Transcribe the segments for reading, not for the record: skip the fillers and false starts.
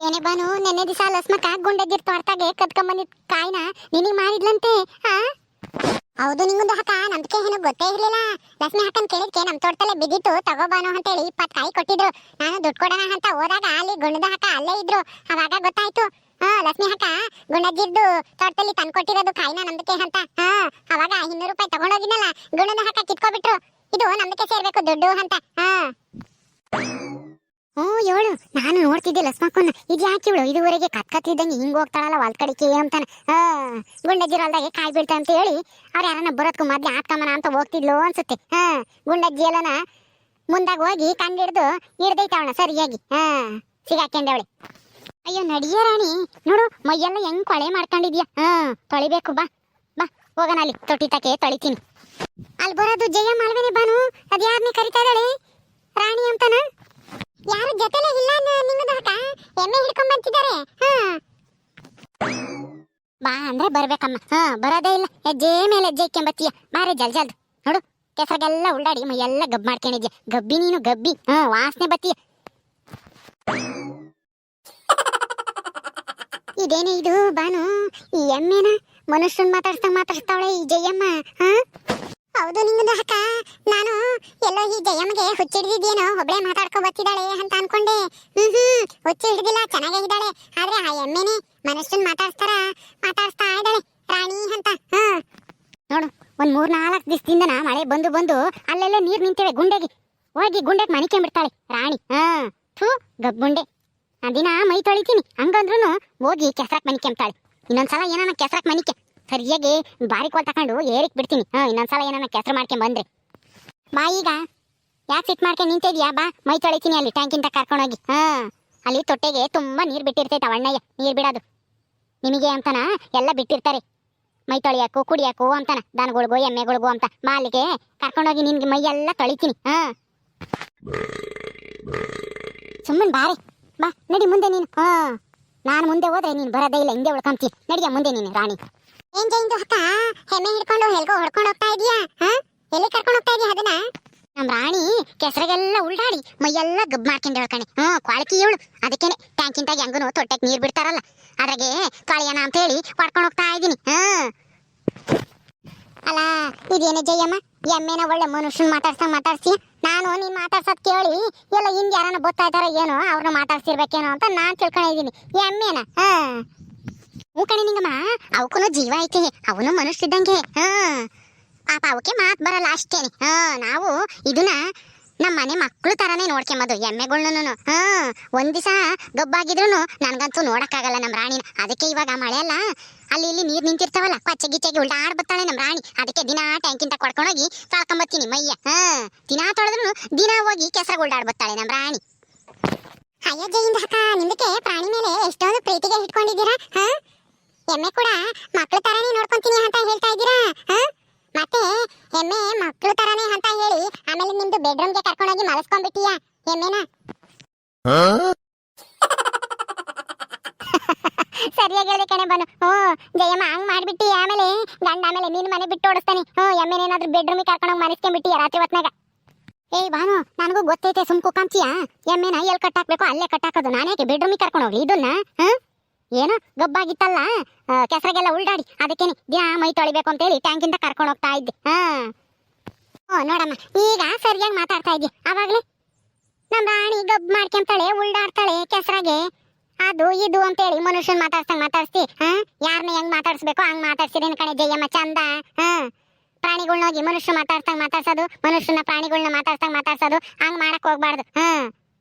ಏನೇ ಬಾನು ನೆನ್ನೆ ದಿವಸ ಲಸ್ಮಕ್ಕ ಗುಂಡಗಿರ್ ತೋಟದಾಗೆ ಕದ್ಕೊಂಬಂದಿದ್ ಕಾಯ್ನ ನಿನಗ್ ಮಾರಿದ್ಲಂತೆ ಹಾ ಹೌದು ನಿಂಗೊಂದು ಹಕ್ಕ ನಮ್ಗೆ ಏನು ಗೊತ್ತೇ ಇರ್ಲಿಲ್ಲ. ಲಕ್ಷ್ಮಿ ಹಕ್ಕನ್ ಕೇಳಿದ್ಕೆ ನಮ್ ತೋಟದಲ್ಲೇ ಬಿದ್ದಿತ್ತು ತಗೋಬಾನು ಅಂತ ಹೇಳಿ 20 ಕಾಯಿ ಕೊಟ್ಟಿದ್ರು. ನಾನು ದುಡ್ಡು ಕೊಡೋಣ ಅಂತ ಹೋದಾಗ ಅಲ್ಲಿ ಗುಂಡದ ಹಕ್ಕ ಅಲ್ಲೇ ಇದ್ರು. ಅವಾಗ ಗೊತ್ತಾಯ್ತು ಲಕ್ಷ್ಮಿ ಹಕ್ಕ ಗುಂಡಗಿರ್ದು ತೋಟದಲ್ಲಿ ತಂದ್ಕೊಟ್ಟಿರೋದು ಕಾಯಿನ ನಮ್ದಕ್ಕೆ ಅಂತ. ಅವಾಗ 200 ರೂಪಾಯಿ ತಗೊಂಡೋಗಿದ್ನಲ್ಲ ಗುಂಡದ ಹಕ್ಕ ಕಿತ್ಕೊಬಿಟ್ರು. ಇದು ನಮ್ದಕ್ಕೆ ಸೇರ್ಬೇಕು ದುಡ್ಡು ಅಂತ. ಹೇಳು, ನಾನು ನೋಡ್ತಿದ್ದೆ ಲಸ್ಮಕ್ಕನ್ನ. ಇದು ಯಾಕೆ ಇವಳು ಇದುವರೆಗೆ ಕತ್ಕತ್ತಿದ್ದಂಗೆ ಹಿಂಗ್ ಹೋಗ್ತಾಳಲ್ಲ ಹೊಲ್ ಕಡಿಕೆ ಅಂತಾನೆ. ಗುಂಡಜ್ಜಿರ ಹೊಲ್ದಾಗೆ ಕಾಯಿ ಬೀಳ್ತಾ ಅಂತ ಹೇಳಿ ಅವ್ರು ಯಾರನ್ನ ಬರೋದ್ಕು ಮೊದ್ಲು ಆತ್ಕಮ್ಮನ ಅಂತ ಹೋಗ್ತಿದ್ಲು ಅನ್ಸುತ್ತೆ. ಗುಂಡಜ್ಜಿ ಎಲ್ಲನ ಮುಂದಾಗ ಹೋಗಿ ಕಂಡಿಡ್ದು ಹಿಡ್ದೈತವಳ ಸರಿಯಾಗಿ. ಸಿಗಾಕೊಂಡವಳೆ. ಅಯ್ಯೋ ನಡಿಯ ರಾಣಿ, ನೋಡು ಮೈಯೆಲ್ಲ ಹೆಂಗ್ ಕೊಳೆ ಮಾಡ್ಕೊಂಡಿದ್ಯಾ. ತೊಳಿಬೇಕು, ಬಾ ಬಾ ಹೋಗೋಣ ಅಲ್ಲಿ ತೊಟ್ಟಿ ತಕೆ ತೊಳಿತೀನಿ. ಅಲ್ಲಿ ಬರೋದು ಜಯ ಮಾಲ್ವೇನೆ ಬಾನು. ಅದ್ ಯಾರನ್ನೇ ಕರಿತಾ ಇದ್ದಾಳೆ ರಾಣಿ ಅಂತಾನ. ಯಾರು ಜೊತೆಲೇ ಇಲ್ಲ ನಿಮ್ಮದು ಹಕ್ಕ ಎಮ್ಮೆ ಹಿಡ್ಕೊಂಡ್ ಬಂತಿದ್ದಾರೆ. ಬಾ ಅಂದ್ರೆ ಬರ್ಬೇಕಮ್ಮ. ಬರೋದೇ ಇಲ್ಲ, ಹೆಜ್ಜೆ ಮೇಲೆ ಹೆಜ್ಜೆ ಇಕ್ಕೊಂಬತ್ತೀಯ. ಬಾರೆ ಜಲ್ಜಲ್ದು ನೋಡು, ಕೆಸರಿಗೆಲ್ಲ ಉಳ್ಳಾಡಿ ಮೈಯೆಲ್ಲ ಗಬ್ಬು ಮಾಡ್ಕೊಂಡಿದ್ಯಾ. ಗಬ್ಬಿ ನೀನು ಗಬ್ಬಿ. ವಾಸನೆ ಬತ್ತೀಯ. ಇದೇನೇ ಇದು ಬಾನು, ಈ ಎಮ್ಮೆನ ಮನುಷ್ಯನ್ ಮಾತಾಡ್ಸ್ತಾವಳೆ ಈ ಜಯಮ್ಮ. ಹೌದು ನಿಂಗದ ಹಕ್ಕ, ನಾನು ಎಲ್ಲೋ ಈ ಜಯಮ್ಮಗೆ ಹುಚ್ಚಿ ಹಿಡಿದಿದ್ದೇನೋ ಒಬ್ಳೆ ಮಾತಾಡ್ಕೊ ಬರ್ತಿದ್ದಾಳೆ ಅಂತ ಅನ್ಕೊಂಡೆ. ಹುಚ್ಚಿ ಹಿಡಿದಿಲ್ಲ, ಚೆನ್ನಾಗೇ ಇದ್ದಾಳೆ. ಆದ್ರೆ ಆ ಎಮ್ಮೆನೆ ಮನುಷ್ಯನ್ ಮಾತಾಡ್ಸ್ತಾ ಇದ್ದಾಳೆ ರಾಣಿ ಅಂತ. ನೋಡು, ಒಂದ್ 3-4 ದಿವಸದಿಂದ ಮಳೆ ಬಂದು ಬಂದು ಅಲ್ಲೆಲ್ಲ ನೀರ್ ನಿಂತೇವೆ ಗುಂಡೆಗೆ. ಹೋಗಿ ಗುಂಡೆಗೆ ಮನಿಕೊಂಡ್ಬಿಡ್ತಾಳೆ ರಾಣಿ. ಥೂ ಗಬ್ಬುಂಡೆ. ದಿನ ಮೈ ತೊಳಿತೀನಿ, ಹಂಗಂದ್ರೂ ಹೋಗಿ ಕೆಸರಾಕ್ ಮನಿಕೊಂತಾಳೆ. ಇನ್ನೊಂದ್ಸಲ ಏನಾನ ಕೆಸರಾಕ್ ಮನಿಕೆ ಸರಿಯಾಗಿ ಬಾರಿ ಕೋಲ್ ತಕೊಂಡು ಏರಿಕ್ ಬಿಡ್ತೀನಿ. ಇನ್ನೊಂದ್ಸಲ ಏನಾನ ಕೆಸರು ಮಾಡ್ಕೊಂಡ್ ಬಂದ್ರೆ. ಬಾ ಈಗ, ಯಾಕೆ ಸಿಟ್ ಮಾಡ್ಕೊಂಡು ನಿಂತಿದ್ಯಾ? ಬಾ ಮೈ ತೊಳಿತೀನಿ ಅಲ್ಲಿ ಟ್ಯಾಂಕಿಂದ ಕರ್ಕೊಂಡೋಗಿ. ಅಲ್ಲಿ ತೊಟ್ಟೆಗೆ ತುಂಬಾ ನೀರ್ ಬಿಟ್ಟಿರ್ತೈತೆ ಅಣ್ಣಯ್ಯ. ನೀರ್ ಬಿಡೋದು ನಿಮಗೆ ಅಂತಾನ ಎಲ್ಲ ಬಿಟ್ಟಿರ್ತಾರೆ, ಮೈ ತೊಳಿಯಾಕು ಕುಡಿಯಾಕು ಅಂತಾನ, ದನಗಳಿಗೂ ಎಮ್ಮೆಗಳಿಗೂ ಅಂತ. ಬಾ ಅಲ್ಲಿಗೆ ಕರ್ಕೊಂಡೋಗಿ ನಿನ್ಗೆ ಮೈ ಎಲ್ಲ ತೊಳಿತೀನಿ. ಸುಮ್ಮನೆ ಬಾರಿ, ಬಾ ನಡಿ ಮುಂದೆ ನೀನು. ನಾನು ಮುಂದೆ ಹೋದ್ರೆ ನೀನು ಬರೋದೇ ಇಲ್ಲ, ಹಿಂದೆ ಉಳ್ಕೊಂತೀನಿ. ನಡಿಯ ಮುಂದೆ ನೀನು ರಾಣಿ. ಏನ್ ಜೈಂದು ಹಕ್ಕ ಹೆಮ್ಮೆ ಹಿಡ್ಕೊಂಡು ಹೊಡ್ಕೊಂಡು ಹೋಗ್ತಾ ಇದೀಯಾ? ಎಲ್ಲಿ ಕರ್ಕೊಂಡು ಹೋಗ್ತಾ ಇದೀಯ ಅದನ್ನ? ನಮ್ ರಾಣಿ ಕೆಸರಿಗೆಲ್ಲ ಉಳ್ಳಾಡಿ ಮೈಯೆಲ್ಲ ಗಬ್ಬು ಮಾಡ್ಕೊಂಡು ಹೇಳ್ಕಣೆ. ಕ್ವಾಳಕಿ ಇವಳು. ಅದಕ್ಕೇನೆ ಟ್ಯಾಂಕಿಂತಾಗ ಹೆಂಗನು ತೊಟ್ಟೆಗೆ ನೀರ್ ಬಿಡ್ತಾರಲ್ಲ, ಅದ್ರಾಗೆ ತೊಳೆಯೋಣ ಅಂತ ಹೇಳಿ ಹೊಡ್ಕೊಂಡು ಹೋಗ್ತಾ ಇದೀನಿ. ಅಲ್ಲ ಇದೇನೆ ಜಯಮ್ಮ, ಎಮ್ಮೆನ ಒಳ್ಳೆ ಮನುಷ್ಯನ್ ಮಾತಾಡ್ಸಿಯ. ನಾನು ನೀನ್ ಮಾತಾಡ್ಸೋದ್ ಕೇಳಿ ಎಲ್ಲ ಹಿಂಗ್ ಯಾರನ್ನ ಗೊತ್ತಾ ಇದಾರ ಏನೋ ಅವ್ರನ್ನ ಮಾತಾಡ್ಸಿರ್ಬೇಕೇನೋ ಅಂತ ನಾನ್ ತಿಳ್ಕೊಂಡಿದೀನಿ. ಎಮ್ಮೆನ ಕಣೆ ನಿಂಗಮ್ಮ, ಅವಕ್ಕೂ ಜೀವ ಐತೆ, ಅವನು ಮನುಷ್ಯದಂಗೆ. ಪಾಪ ಅವಕ್ಕೆ ಮಾತ್ ಬರಲ್ಲ ಅಷ್ಟೇನೆ. ನಾವು ಇದನ್ನ ನಮ್ಮ ಮನೆ ಮಕ್ಳು ತರಾನೇ ನೋಡ್ಕೊಂಬದು ಎಮ್ಮೆಗಳ್ನು. ಒಂದ್ ದಿವಸ ಗಬ್ಬಾಗಿದ್ರು ನನ್ಗಂತೂ ನೋಡಕ್ಕಾಗಲ್ಲ ನಮ್ ರಾಣಿನ. ಅದಕ್ಕೆ ಇವಾಗ ಮಳೆ ಅಲ್ಲ, ಅಲ್ಲಿ ಇಲ್ಲಿ ನೀರ್ ನಿಂತಿರ್ತಾವಲ್ಲ, ಕೊಚ್ಚೆ ಗಿಚ್ಚೆಗೆ ಉಲ್ಟಾಡ್ ಬರ್ತಾಳೆ ನಮ್ ರಾಣಿ. ಅದಕ್ಕೆ ದಿನ ಟ್ಯಾಂಕಿಂತ ಕೊಡ್ಕೊಂಡೋಗಿ ತೊಳ್ಕೊಂಬತ್ತೀನಿ ಮೈಯ. ದಿನ ತೊಳೆದ್ರು ದಿನ ಹೋಗಿ ಕೆಸರಾಗ ಉಲ್ಟಾಡ್ ಬರ್ತಾಳೆ ನಮ್ ರಾಣಿ. ಅಯ್ಯ ಜಯಿಂದ ಹಕ್ಕ, ನಿಮ್ದಕ್ಕೆ ಪ್ರಾಣಿ ಮೇಲೆ ಎಷ್ಟೊಂದು ಪ್ರೀತಿಗೆ ಇಟ್ಕೊಂಡಿದ್ದೀರಾ. ಎಮ್ಮೆ ಕೂಡ ಮಕ್ಳು ತರಾನೇ ನೋಡ್ಕೊಂತೀನಿ ಅಂತ ಹೇಳ್ತಾ ಇದ್ದೀರಾ. ಮತ್ತೆ ಎಮ್ಮೆ ಮಕ್ಳು ತರಾನೇ ಅಂತ ಹೇಳಿ ಆಮೇಲೆ ನಿಮ್ದು ಬೆಡ್ರೂಮ್ಗೆ ಕರ್ಕೊಂಡೋಗಿ ಮಲಸ್ಕೊಂಡ್ಬಿಟ್ಟಿಯಾ ಎಮ್ಮೆನ. ಸರಿಯಾಗಿ ಹೇಳ್ದೆ ಕಣೆ ಬನು. ಜಯಮ್ಮ ಹಂಗ್ ಮಾಡ್ಬಿಟ್ಟಿ. ಆಮೇಲೆ ಗಂಡ ಆಮೇಲೆ ನಿನ್ ಮನೆ ಬಿಟ್ಟು ಓಡಿಸ್ತಾನೆ. ಎಮ್ಮೆನೇನಾದ್ರೂ ಬೆಡ್ರೂಮಿಗೆ ಕರ್ಕೊಂಡೋಗಿ ಮಲಸ್ಕೊಂಡ್ಬಿಟ್ಟಿಯಾ ರಾತ್ರಿ ಹೊತ್ನಾಗ. ಏಯ್ ಬಾನು, ನನಗೂ ಗೊತ್ತೈತೆ, ಸುಮ್ಕು ಕಾಂಚಿಯಾ. ಎಮ್ಮೆನ ಎಲ್ಲಿ ಕಟ್ಟಾಕ್ಬೇಕು ಅಲ್ಲೇ ಕಟ್ಟಾಕೋದು. ನಾನ್ಯಾಕೆ ಬೆಡ್ರೂಮಿಗೆ ಕರ್ಕೊಂಡು ಹೋಗ್ಲಿ ಇದನ್ನ? ಏನೋ ಗಬ್ಬಾಗಿತ್ತಲ್ಲ, ಕೆಸರಿಗೆಲ್ಲ ಉಲ್ಡಾಡಿ, ಅದಕ್ಕೇನೆ ದಿನ ಮೈ ತೊಳಿಬೇಕು ಅಂತೇಳಿ ಟ್ಯಾಂಕಿಂದ ಕರ್ಕೊಂಡು ಹೋಗ್ತಾ ಇದ್ದೆ. ನೋಡಮ್ಮ, ಈಗ ಸರಿಯಾಗಿ ಮಾತಾಡ್ತಾ ಇದ್ದೆ. ಆವಾಗ್ಲೇ ನಮ್ ರಾಣಿ ಗಬ್ಬು ಮಾಡ್ಕೊಂತಾಳೆ, ಉಲ್ಡಾಡ್ತಾಳೆ ಕೆಸರಾಗೆ. ಅದು ಇದು ಅಂತೇಳಿ ಮನುಷ್ಯನ್ ಮಾತಾಡ್ಸ್ತಿ. ಯಾರನ್ನ ಹೆಂಗ್ ಮಾತಾಡ್ಸ್ಬೇಕು ಹಂಗ್ ಮಾತಾಡ್ಸಿರೇನು ಕಣೆ ಜಯಮ್ಮ, ಚಂದ. ಪ್ರಾಣಿಗಳ್ನೋಗಿ ಮನುಷ್ಯ ಮಾತಾಡ್ಸೋದು, ಮನುಷ್ಯನ ಪ್ರಾಣಿಗಳ್ನ ಮಾತಾಡ್ಸೋದು ಹಂಗ್ ಮಾಡಕ್ ಹೋಗ್ಬಾರ್ದು.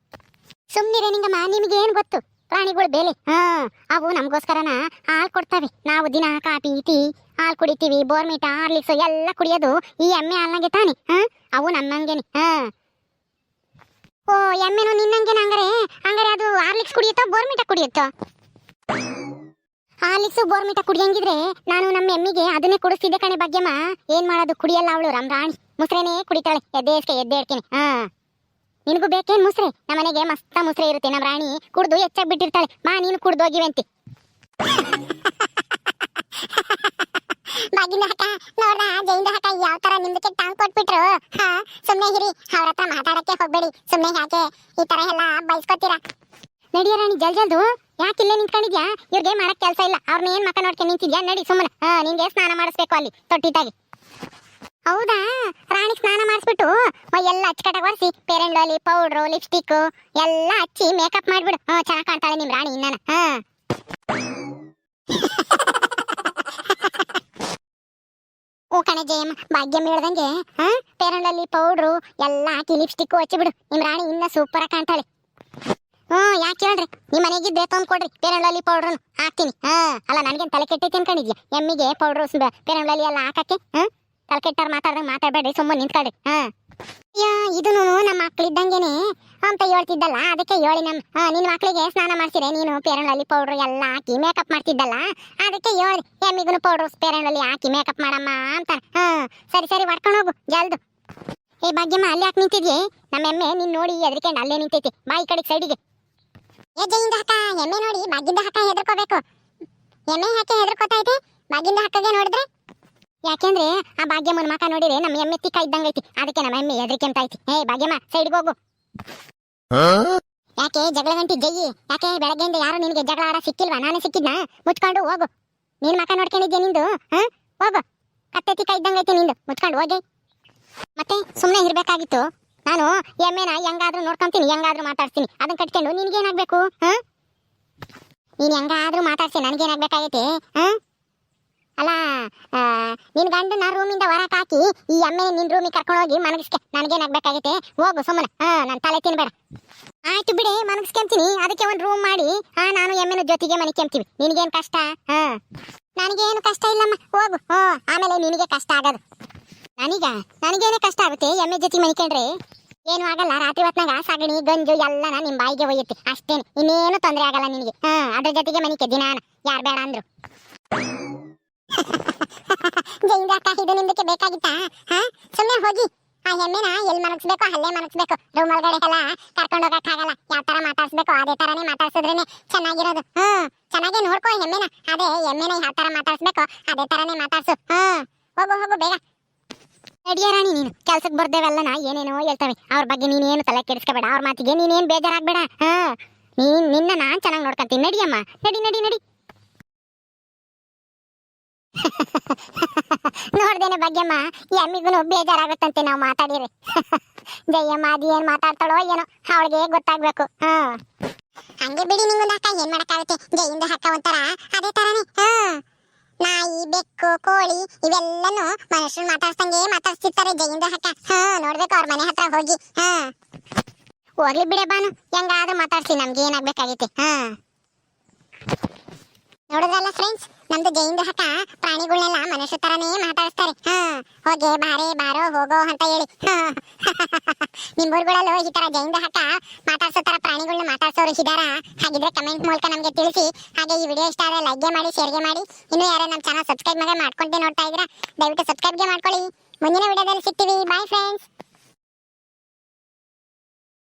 ಸುಮ್ನಿರೇ ನಿಂಗಮ್ಮ, ನಿಮ್ಗೆ ಏನ್ ಗೊತ್ತು ಪ್ರಾಣಿಗಳು ಬೆಲೆ. ಅವು ನಮಗೋಸ್ಕರನ ಹಾಲು ಕೊಡ್ತವೆ. ನಾವು ದಿನ ಕಾಫಿ ಟೀ ಹಾಲು ಕುಡಿತೀವಿ, ಬೋರ್ಮಿಟ ಹಾರ್ಲಿಕ್ಸ್ ಎಲ್ಲ ಕುಡಿಯೋದು ಈ ಎಮ್ಮೆ ಹಾಲ್ನಾಗೆ ತಾನೆ. ಅವು ನಮ್ಮಂಗೇನೆ. ಓ ಎಮ್ಮೆನು ನಿನ್ನಂಗೇನ? ಹಂಗಾರೆ ಅದು ಹಾರ್ಲಿಕ್ಸ್ ಕುಡಿಯುತ್ತೋ ಬೋರ್ಮಿಟ ಕುಡಿಯುತ್ತೋ? ಹಾರ್ಲಿಕ್ಸ್ ಬೋರ್ಮಿಟ ಕುಡಿಯಂಗಿದ್ರೆ ನಾನು ನಮ್ಮ ಎಮ್ಮಿಗೆ ಅದನ್ನೇ ಕುಡಿಸ್ತಿದ್ದೆ ಕಣೆ ಭಾಗ್ಯಮ್ಮ. ಏನ್ ಮಾಡೋದು, ಕುಡಿಯಲ್ಲ ಅವಳು ನಮ್ ರಾಣಿ. ಮುಸ್ರೆನೇ ಕುಡಿತಾಳೆ ಎದ್ದೇಳ್ಕೇನೆ. ನಿನಗೂ ಬೇಕೇನ್ ಮುಸ್ರೆ? ನಮ್ಮನೆಗೆ ಮಸ್ತ ಮುಸ್ರೆ ಇರುತ್ತೆ. ನಮ್ ರಾಣಿ ಕುಡ್ದು ಹೆಚ್ಚಾಗಿ ಬಿಟ್ಟಿರ್ತಾಳೆ. ಬಾ ನೀನು ಕುಡ್ದು ಹೋಗಿವಂತಿ. ಬಾಗಿನ ಹಕ್ಕ ನೋಡ ಜೈಂದ ಹಕ್ಕ ಯಾವ ತರ ನಿಮ್ದಕ್ಕೆ ಟಾಂಗ್ ಕೊಟ್ಬಿಟ್ರು. ಸುಮ್ನೆ ಹಿರಿ, ಅವ್ರ ಹತ್ರ ಮಾತಾಡಕ್ಕೆ ಹೋಗ್ಬೇಡಿ. ಸುಮ್ನೆ ಯಾಕೆ ಈ ತರ ಎಲ್ಲ ಬಯಸ್ಕೊತೀರಾ? ನಡಿಯ ರಾಣಿ, ಜಲ್ದು ಯಾಕೆ ಇಲ್ಲೇ ನಿಂತ್ಕೊಂಡಿದ್ಯಾ? ಇವ್ರಿಗೆ ಮಾಡಕ್ ಕೆಲಸ ಇಲ್ಲ, ಅವ್ರನ್ನ ಏನ್ ಮಕ್ಕ ನೋಡ್ಕೊಂಡು ನಿಂತಿದ್ಯಾ? ನಡಿ ಸುಮ್ಮನೆ. ನಿನ್ಗೆ ಸ್ನಾನ ಮಾಡಿಸ್ಬೇಕು ಅಲ್ಲಿ ತೊಟ್ಟಿತಾಗಿ. ಹೌದಾ? ರಾಣಿ ಸ್ನಾನ ಮಾಡಿಸ್ಬಿಟ್ಟು ಎಲ್ಲ ಅಚ್ಚಕಟ್ಟಾಗಿ ಒರೆಸಿ fair and lovely powder lipstick ಎಲ್ಲ ಹಚ್ಚಿ ಮೇಕಪ್ ಮಾಡ್ಬಿಡು. ಚೆನ್ನಾಗಿ ಕಾಣ್ತಾಳೆ ನಿಮ್ ರಾಣಿ ಇನ್ನನ. ಓ ಕಣೆ ಜಯಮ್ಮ, ಭಾಗ್ಯಮ್ಮ ಹೇಳ್ದಂಗೆ ಫೇರ್ ಅಂಡ್ ಲವ್ಲಿ ಪೌಡ್ರು ಎಲ್ಲ ಹಾಕಿ ಲಿಪ್ಸ್ಟಿಕ್ ಹಚ್ಚಿಬಿಡು. ನಿಮ್ ರಾಣಿ ಇನ್ನ ಸೂಪರ್ ಆಗಿ ಕಾಣ್ತಾಳೆ. ಯಾಕೆ ಹೇಳ್ರಿ, ನಿಮ್ ಮನೆಗಿದ್ದೆ ತಂದು ಕೊಡ್ರಿ ಫೇರ್ ಅಂಡ್ ಲವ್ಲಿ ಪೌಡ್ರನ್ನು ಹಾಕ್ತೀನಿ. ಅಲ್ಲ ನನಗೇನು ತಲೆ ಕೆಟ್ಟೈತಿ ಅನ್ಕೊಂಡಿದ್ಯಾ? ಎಮ್ಮಿಗೆ ಪೌಡ್ರು ಫೇರ್ ಅಂಡ್ ಲವ್ಲಿ ಎಲ್ಲ ಹಾಕಕ್ಕೆ ತಲೆ ಕೆಟ್ಟಾರ ಮಾತಾಡ್ದಂಗೆ ಮಾತಾಡ್ಬೇಡ್ರಿ, ಸುಮ್ಮನೆ ನಿಂತ್ಕೊಳ್ರಿ. ಇದನ್ನು ನಮ್ಮ ಮಕ್ಳಿದ್ದಂಗೆನೆ ಅಂತ ಹೇಳ್ತಿದ್ದಲ್ಲ, ಅದಕ್ಕೆ ಹೇಳಿ ನಿನ್ ಮಕ್ಳಿಗೆ ಸ್ನಾನ ಮಾಡ್ಸಿರೆ ನೀನು ಫೇರ್ ಅಂಡ್ ಲವ್ಲಿ ಪೌಡ್ರು ಎಲ್ಲ ಹಾಕಿ ಮೇಕಪ್ ಮಾಡ್ತಿದ್ದಲ್ಲ, ಅದಕ್ಕೆ ಹೇಳಿ ಎಮ್ಮಿಗೂ ಪೌಡ್ರು ಫೇರ್ ಅಂಡ್ ಲವ್ಲಿ ಹಾಕಿ ಮೇಕಪ್ ಮಾಡಮ್ಮ ಅಂತ. ಸರಿ ಸರಿ ಹೊಡ್ಕೊಂಡು ಹೋಗು ಜಲ್ದು. ಏ ಭಾಗ್ಯಮ್ಮ, ಅಲ್ಲಿ ಯಾಕೆ ನಿಂತಿದ್ಯೆ? ನಮ್ಮ ಎಮ್ಮೆ ನಿನ್ ನೋಡಿ ಎದ್ರಿಕೊಂಡು ಅಲ್ಲೇ ನಿಂತೈತಿ. ಬಾ ಈ ಕಡೆ ಸೈಡಿಗೆ. ಜಯಿಂದ ಹಕ್ಕ ಎಮ್ಮೆ ನೋಡಿ ಭಾಗ್ಯದ ಹಕ್ಕ ಹೆದರ್ಕೋಬೇಕು. ಎಮ್ಮೆ ಯಾಕೆ ಹೆದರ್ಕೋತಾ ಐತೆ ಭಾಗ್ಯದ ಹಕ್ಕಗೆ ನೋಡಿದ್ರೆ? ಯಾಕೆಂದ್ರೆ ಆ ಭಾಗ್ಯಮ್ಮನ ಮಕ ನೋಡಿದ್ರೆ ನಮ್ಮ ಎಮ್ಮೆ ತಿಕ್ಕ ಇದ್ದಂಗೈತಿ, ಅದಕ್ಕೆ ನಮ್ಮ ಎಮ್ಮೆ ಹೆದರಿಕೆಂತ ಐತಿ. ಏ ಭಾಗ್ಯಮ್ಮ, ಸೈಡ್ಗೆ ಹೋಗು. ಯಾಕೆ ಜಗಳ ಗಂಟಿ ಜಯ್ಯಿ? ಯಾಕೆ ಬೆಳಗ್ಗೆಯಿಂದ ಯಾರು ನಿನಗೆ ಜಗಳ ಆಡ ಸಿಕ್ಕಿಲ್ವಾ? ನಾನೇ ಸಿಕ್ಕಿದ್ನಾ? ಮುಚ್ಕೊಂಡು ಹೋಗು. ನೀನ್ ಮಕ ನೋಡ್ಕೊಂಡಿದ್ದೆ ನಿಂದು. ಹೋಗು, ಕತ್ತೆ ತಿಕ್ಕ ಇದ್ದಂಗೈತಿ ನಿಂದು. ಮುಚ್ಕೊಂಡು ಹೋಗಿ. ಮತ್ತೆ ಸುಮ್ಮನೆ ಇರ್ಬೇಕಾಗಿತ್ತು. ನಾನು ಎಮ್ಮೆನ ಹೆಂಗಾದ್ರೂ ನೋಡ್ಕೊಂತೀನಿ, ಹೆಂಗಾದ್ರೂ ಮಾತಾಡ್ತೀನಿ. ಅದನ್ನ ಕಟ್ಕೊಂಡು ನಿನ್ಗೇನಾಗ್ಬೇಕು? ನೀನ್ ಹೆಂಗಾದ್ರೂ ಮಾತಾಡ್ಸಿ, ನನಗೇನಾಗ್ಬೇಕಾಗೈತೆ? ಅಲ್ಲ, ನಿನ್ ಗಂಡನ ರೂಮಿಂದ ಹೊರಕ್ ಹಾಕಿ ಈ ಎಮ್ಮೆ ನಿನ್ ರೂಮಿಗೆ ಕರ್ಕೊಂಡು ಹೋಗಿ ಮನಗಿಸ್ಕೆ. ನನಗೇನಾಗ್ಬೇಕಾಗೈತೆ? ಹೋಗು ಸುಮ್ಮನೆ. ನಾನು ತಲೆ ತಿನ್ಬೇಡ. ಆಯ್ತು ಬಿಡಿ, ಮನಗಿಸ್ಕೊಂತೀನಿ. ಅದಕ್ಕೆ ಒಂದು ರೂಮ್ ಮಾಡಿ ನಾನು ಎಮ್ಮೆನ ಜೊತೆಗೆ ಮನೆ ಕೆಂಪ್ತೀವಿ. ನಿನಗೇನು ಕಷ್ಟ? ನನಗೇನು ಕಷ್ಟ ಇಲ್ಲಮ್ಮ, ಹೋಗು. ಆಮೇಲೆ ನಿನಗೆ ಕಷ್ಟ ಆಗೋದು. ನನಗೇನೇ ಕಷ್ಟ ಆಗುತ್ತೆ ಎಮ್ಮೆ ಜೊತೆ ಮನಿಕೊಂಡ್ರೆ? ಏನು ಆಗಲ್ಲ. ರಾತ್ರಿ ಹೊತ್ನಾಗ ಸಗಣಿ ಗಂಜು ಎಲ್ಲನ ನಿಮ್ ಬಾಯಿಗೆ ಒಯ್ಯುತ್ತೆ ಅಷ್ಟೇನೆ, ಇನ್ನೇನು ತೊಂದರೆ ಆಗಲ್ಲ ನಿನಗೆ. ಅದ್ರ ಜೊತೆಗೆ ಮನಿಕೆ ದಿನಾನ ಯಾರು ಬೇಡ ಅಂದ್ರು. ಜೈಂದಾಕ, ಇದು ನಿಂದಕ್ಕೆ ಬೇಕಾಗಿತ್ತಾ? ಸುಮ್ಮನೆ ಹೋಗಿ ಆ ಎಮ್ಮೆನ ಎಲ್ಲಿ ಮನಗಿಸ್ಬೇಕು ಅಲ್ಲೇ ಮನಗಿಸ್ಬೇಕು. ರೂಮ್ ಒಳಗಡೆ ಎಲ್ಲ ಕರ್ಕೊಂಡು ಹೋಗಕ್ಕಾಗಲ್ಲ. ಯಾವ ತರ ಮಾತಾಡ್ಸ್ಬೇಕು ಅದೇ ತರಾನೇ ಮಾತಾಡ್ಸಿದ್ರೇನೆ ಚೆನ್ನಾಗಿರೋದು. ಚೆನ್ನಾಗಿ ನೋಡ್ಕೋ ಎಮ್ಮೆನ. ಅದೇ ಎಮ್ಮೆನ ಯಾವ ತರ ಮಾತಾಡ್ಸ್ಬೇಕು ಅದೇ ತರಾನೇ ಮಾತಾಡ್ಸು. ಹೋಗು ಹೋಗು ಬೇಗ. ನಡಿಯ ರಾಣಿ, ನೀನು ಕೆಲ್ಸಕ್ಕೆ ಬರ್ದೇವಲ್ಲನ ಏನೇನೋ ಹೇಳ್ತವೆ. ಅವ್ರ ಬಗ್ಗೆ ನೀನೇನು ತಲೆ ಕೆಡಿಸ್ಕೋಬೇಡ. ಅವ್ರ ಮಾತಿಗೆ ನೀನೇನು ಬೇಜಾರಾಗ್ಬೇಡ. ನಿನ್ನ ನಾನ್ ಚೆನ್ನಾಗಿ ನೋಡ್ಕೊಂತೀನಿ. ನಡಿಯಮ್ಮ, ನಡಿ ನಡಿ ನಡಿ. ನೋಡ್ದೇನೆ ಭಾಗ್ಯಮ್ಮ, ಎಮ್ಮಿಗೂ ಬೇಜಾರಾಗುತ್ತಂತೆ ನಾವು ಮಾತಾಡಿರಿ. ಜಯಮ್ಮ ಅದು ಏನ್ ಮಾತಾಡ್ತಾಳೋ ಏನೋ, ಅವಳಿಗೆ ಗೊತ್ತಾಗ್ಬೇಕು. ಹಂಗೆ ಬಿಡಿ, ನಿಂಗೊಂದು ಅಕ್ಕ ಏನ್ ಮಾಡಕ್ಕಾಗುತ್ತೆ. ಜಯಿಂದ ಹಕ್ಕ ಒಂಥರ ಅದೇ ತರಾನೇ. ನಾಯಿ ಬೆಕ್ಕು ಕೋಳಿ ಇವೆಲ್ಲನೂ ಮನುಷ್ಯರು ಮಾತಾಡ್ಸಂಗೆ ಮಾತಾಡ್ಸಿರ್ತಾರೆ ಜಯಿಂದ ಹಕ್ಕ. ನೋಡ್ಬೇಕು ಅವ್ರ ಮನೆ ಹತ್ರ ಹೋಗಿ. ಹೋಗ್ಲಿ ಬಿಡೆ ಬಾನು, ಹೆಂಗಾದ್ರೂ ಮಾತಾಡ್ಸಿ, ನಮ್ಗೆ ಏನಾಗ್ಬೇಕಾಗೈತೆ. ನೋಡಿದ್ರಲ್ಲ ಫ್ರೆಂಡ್ಸ್, ನಮ್ದು ಜೈಂದ ಹಕ್ಕ ಪ್ರಾಣಿಗಳನ್ನೆಲ್ಲ ಮನುಷ್ಯ ತರನೇ ಮಾತಾಡಿಸ್ತಾರೆ. ಹೋಗೆ ಬಾರೆ ಬಾರೋ ಹೋಗೋ ಅಂತ ಹೇಳಿ. ನಿಮ್ ಊರುಗಳಲ್ಲೂ ಈ ತರ ಜೈಂದ ಹಕ್ಕ ಮಾತಾಡ್ಸೋ ತರ ಪ್ರಾಣಿಗಳನ್ನ ಮಾತಾಡ್ಸೋರು ಇದಾರ? ಹಾಗಿದ್ರೆ ಕಮೆಂಟ್ ಮೂಲಕ ನಮ್ಗೆ ತಿಳಿಸಿ. ಹಾಗೆ ಈ ವಿಡಿಯೋ ಇಷ್ಟ ಆದರೆ ಲೈಕ್ ಮಾಡಿ, ಶೇರ್ಗೆ ಮಾಡಿ. ಇನ್ನು ಯಾರು ನಮ್ಮ ಚಾನಲ್ ಸಬ್ಸ್ಕ್ರೈಬ್ ಮಾಡ್ಕೊಂಡೆ ನೋಡ್ತಾ ಇದ್ದೀರಾ, ದಯವಿಟ್ಟು ಸಬ್ಸ್ಕ್ರೈಬ್ಗೆ ಮಾಡ್ಕೊಳ್ಳಿ. ಮುಂದಿನ ವಿಡಿಯೋದಲ್ಲಿ ಸಿಗ್ತೀವಿ. Bye friends.